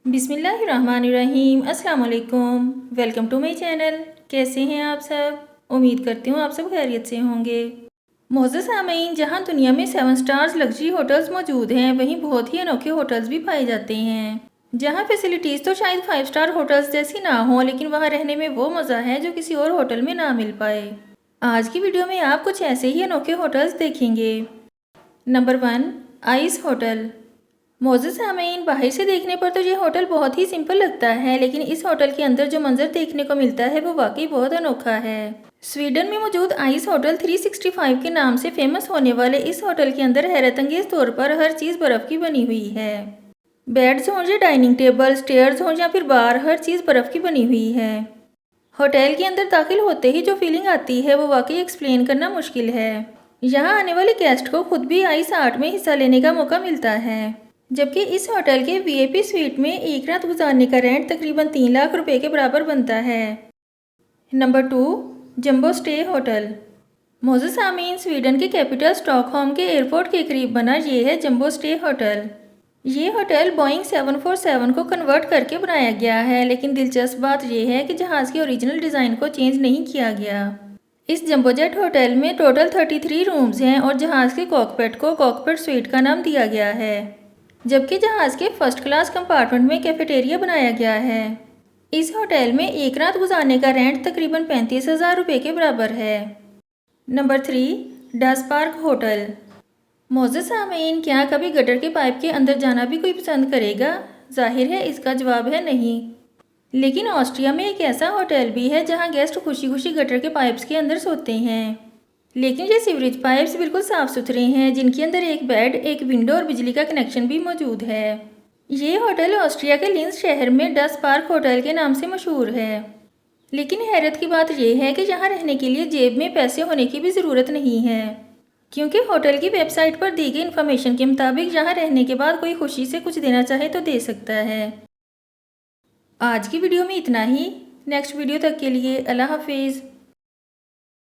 बिस्मिल्लाहिर्रहमानिर्रहीम। अस्सलाम वालेकुम। Welcome to my channel. कैसे हैं आप सब? उम्मीद करती हूँ आप सब खैरियत से होंगे। मोअज़्ज़ज़ सामीन, जहाँ दुनिया में 7 स्टार्स लग्जरी होटल्स मौजूद हैं, वहीं बहुत ही अनोखे होटल्स भी पाए जाते हैं, जहाँ फैसिलिटीज़ तो शायद 5 स्टार होटल्स जैसी ना हो, लेकिन वहाँ रहने में वो मज़ा है जो किसी और होटल में ना मिल पाए। आज की वीडियो में आप कुछ ऐसे ही अनोखे होटल्स देखेंगे। Number 1, ice hotel. मोअज़्ज़ज़ सामीन, बाहर से देखने पर तो ये होटल बहुत ही सिंपल लगता है, लेकिन इस होटल के अंदर जो मंजर देखने को मिलता है वो वाकई बहुत अनोखा है। स्वीडन में मौजूद आइस होटल 365 के नाम से फेमस होने वाले इस होटल के अंदर हैरत अंगेज तौर पर हर चीज़ बर्फ़ की बनी हुई है। बेड्स हों या डाइनिंग टेबल, स्टेयर्स हों या फिर बार, हर चीज़ बर्फ़ की बनी हुई है। होटल के अंदर दाखिल होते ही जो फीलिंग आती है वो वाकई एक्सप्लेन करना मुश्किल है। यहाँ आने वाले गेस्ट को खुद भी आइस आर्ट में हिस्सा लेने का मौका मिलता है, जबकि इस होटल के वीआईपी स्वीट में एक रात गुजारने का रेंट तकरीबन 3 लाख रुपए के बराबर बनता है। Number 2, jumbo stay hotel. मोअज़्ज़ज़ सामीन, स्वीडन के कैपिटल स्टॉकहोम के एयरपोर्ट के करीब बना ये है जंबो स्टे होटल। ये होटल बोइंग 747 को कन्वर्ट करके बनाया गया है, लेकिन दिलचस्प बात यह है कि जहाज़ के ओरिजिनल डिज़ाइन को चेंज नहीं किया गया। इस जंबो जेट होटल में टोटल 33 रूम्स हैं और जहाज़ के कॉकपिट को कॉकपिट स्वीट का नाम दिया गया है, जबकि जहाज़ के फर्स्ट क्लास कंपार्टमेंट में कैफेटेरिया बनाया गया है। इस होटल में एक रात गुजारने का रेंट तकरीबन 35,000 रुपये के बराबर है। नंबर 3, डस पार्क होटल। मोअज़्ज़ज़ सामीन, क्या कभी गटर के पाइप के अंदर जाना भी कोई पसंद करेगा? जाहिर है इसका जवाब है नहीं। लेकिन ऑस्ट्रिया में एक ऐसा होटल भी है जहां गेस्ट खुशी खुशी गटर के पाइप्स के अंदर सोते हैं, लेकिन ये सीवरेज पाइप्स बिल्कुल साफ़ सुथरे हैं, जिनके अंदर एक बेड, एक विंडो और बिजली का कनेक्शन भी मौजूद है। ये होटल ऑस्ट्रिया के लिंस शहर में डस पार्क होटल के नाम से मशहूर है, लेकिन हैरत की बात यह है कि यहाँ रहने के लिए जेब में पैसे होने की भी ज़रूरत नहीं है, क्योंकि होटल की वेबसाइट पर दी गई इन्फॉर्मेशन के मुताबिक यहाँ रहने के बाद कोई खुशी से कुछ देना चाहे तो दे सकता है। आज की वीडियो में इतना ही। नेक्स्ट वीडियो तक के लिए अल्लाह हाफिज़।